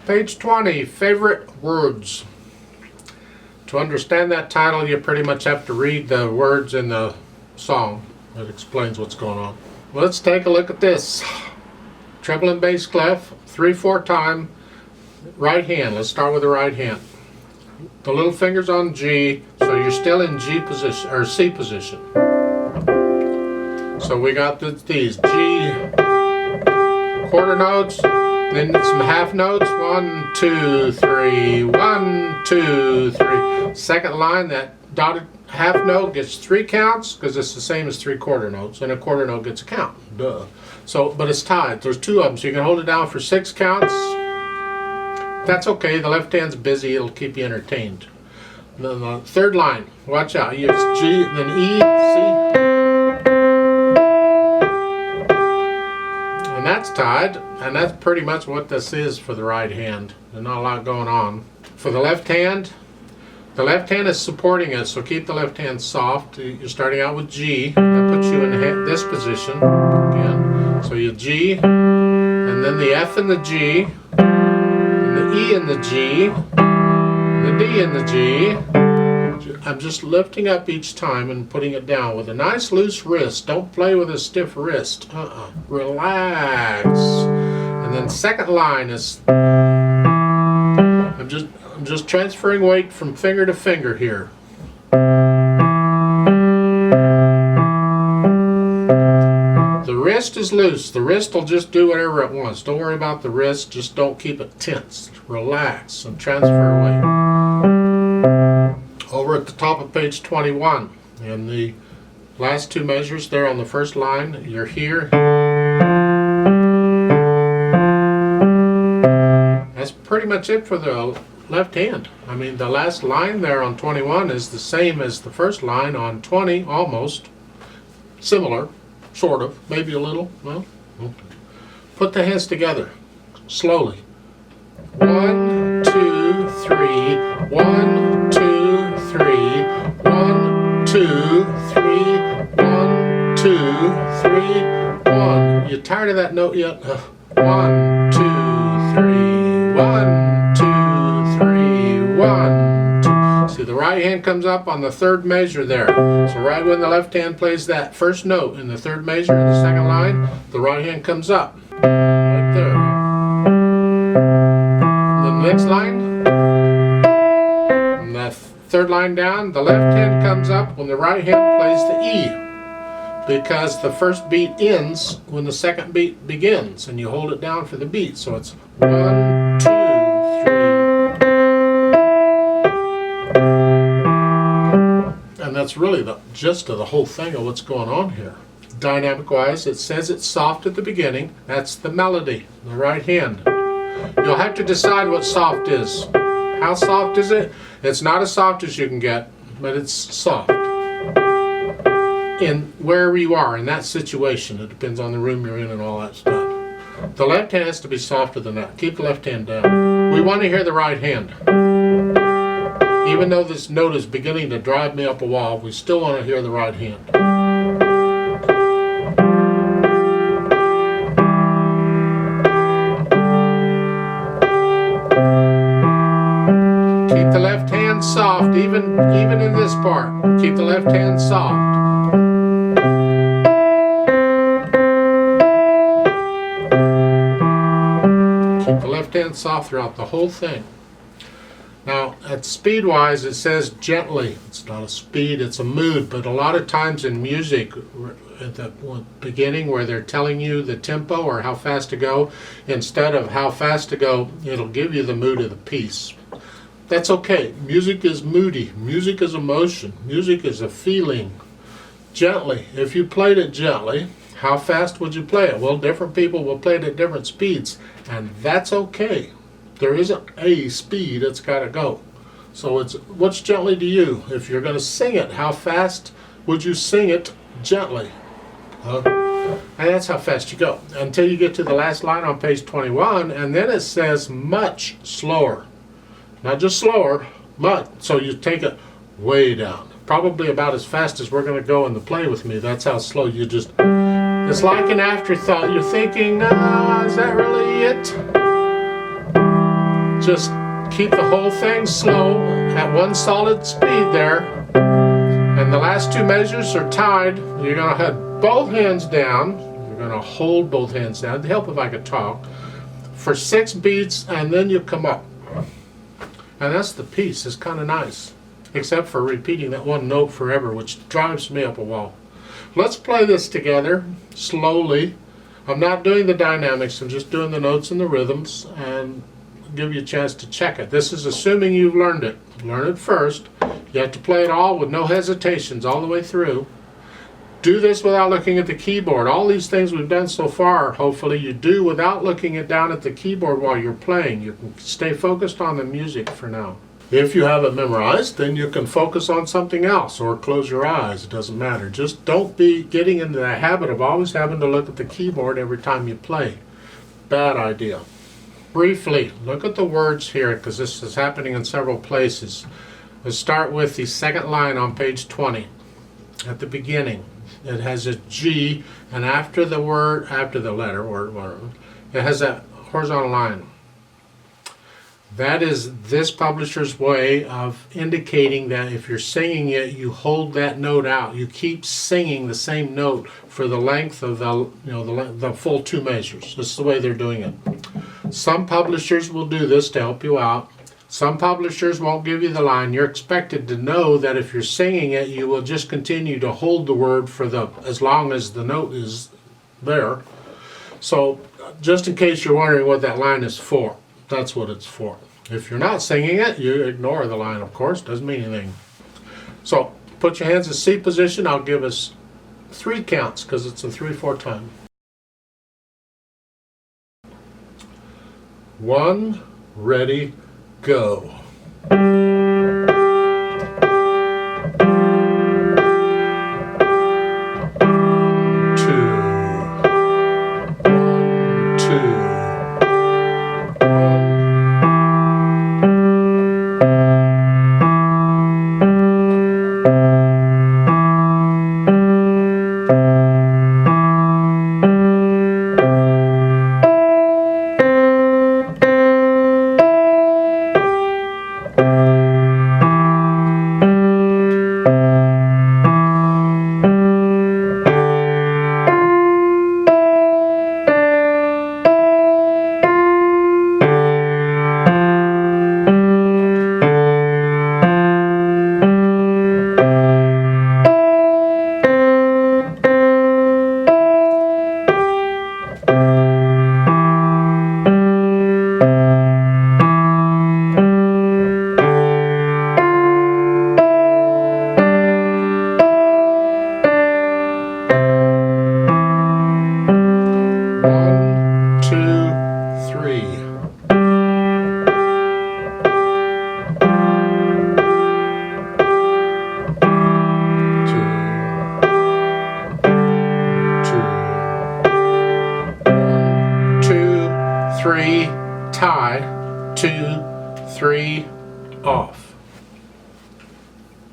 Page 20, favorite words. To understand that title, you pretty much have to read the words in the song. It explains what's going on. Let's take a look at this. Treble and bass clef, 3/4 time, right hand. Let's start with the right hand. The little finger's on G, so you're still in G position, or C position. So we got these G quarter notes, then some half notes, 1, 2, 3, 1, 2, 3. Second line, that dotted half note gets 3 counts because it's the same as 3 quarter notes, and a quarter note gets a count. Duh. So, but it's tied. There's 2 of them, so you can hold it down for 6 counts. That's okay. The left hand's busy. It'll keep you entertained. Then the third line, watch out. You use G, then E, C. And that's tied, and that's pretty much what this is for the right hand. There's not a lot going on. For the left hand is supporting it, so keep the left hand soft. You're starting out with G. That puts you in this position again. So you G, and then the F and the G, and the E and the G, the D and the G. I'm just lifting up each time and putting it down with a nice loose wrist. Don't play with a stiff wrist. Relax. And then second line is, I'm just transferring weight from finger to finger here. The wrist is loose. The wrist will just do whatever it wants. Don't worry about the wrist. Just don't keep it tense. Relax and transfer weight. Over at the top of page 21, and the last 2 measures there on the first line, you're here. That's pretty much it for the left hand. I mean, the last line there on 21 is the same as the first line on 20, almost. Similar, sort of, maybe a little. Well, put the hands together, slowly. 1, 2, 3, 1, 2, 3, 1, 2, 3, 1, 2, 3, 1. You tired of that note yet? 1, 2, 3, 1, 2, 3, 1, 2. See, the right hand comes up on the third measure there. So right when the left hand plays that first note in the third measure in the second line, the right hand comes up. Right there. Next line, and the third line down, the left hand comes up when the right hand plays the E, because the first beat ends when the second beat begins, and you hold it down for the beat. So it's 1, 2, 3. And that's really the gist of the whole thing of what's going on here. Dynamic wise, it says it's soft at the beginning. That's the melody, the right hand. You'll have to decide what soft is. How soft is it? It's not as soft as you can get, but it's soft. In wherever you are in that situation, it depends on the room you're in and all that stuff. The left hand has to be softer than that. Keep the left hand down. We want to hear the right hand. Even though this note is beginning to drive me up a wall, we still want to hear the right hand. Keep the left hand soft, even in this part. Keep the left hand soft. Keep the left hand soft throughout the whole thing. Now, at speed-wise, it says gently. It's not a speed, it's a mood. But a lot of times in music, at the beginning where they're telling you the tempo or how fast to go, instead of how fast to go, it'll give you the mood of the piece. That's okay. Music is moody. Music is emotion. Music is a feeling. Gently. If you played it gently, how fast would you play it? Well, different people will play it at different speeds, and that's okay. There isn't a speed it's got to go. So it's what's gently to you. If you're going to sing it, how fast would you sing it gently? And that's how fast you go until you get to the last line on page 21, and then it says much slower. Not just slower, much. So you take it way down. Probably about as fast as we're going to go in the play with me. That's how slow you just... It's like an afterthought. You're thinking, is that really it? just keep the whole thing slow at one solid speed there. And the last two measures are tied. You're going to have both hands down. You're going to hold both hands down. It'd help if I could talk. For 6 beats, and then you come up. And that's the piece. It's kind of nice. Except for repeating that one note forever, which drives me up a wall. Let's play this together, slowly. I'm not doing the dynamics. I'm just doing the notes and the rhythms, and give you a chance to check it. This is assuming you've learned it. Learn it first. You have to play it all with no hesitations all the way through. Do this without looking at the keyboard. All these things we've done so far, hopefully you do without looking down at the keyboard while you're playing. You can stay focused on the music for now. If you have it memorized, then you can focus on something else or close your eyes. It doesn't matter. Just don't be getting into the habit of always having to look at the keyboard every time you play. Bad idea. Briefly, look at the words here, because this is happening in several places. Let's start with the second line on page 20. At the beginning, it has a G, and after the word, after the letter, or it has a horizontal line. That is this publisher's way of indicating that if you're singing it, you hold that note out. You keep singing the same note for the length of the full 2 measures. This is the way they're doing it. Some publishers will do this to help you out. Some publishers won't give you the line. You're expected to know that if you're singing it, you will just continue to hold the word for as long as the note is there. So just in case you're wondering what that line is for, that's what it's for. If you're not singing it, you ignore the line, of course. Doesn't mean anything. So put your hands in C position. I'll give us 3 counts because it's a 3/4 time. 1, ready, go. 3, tie, 2, 3, off.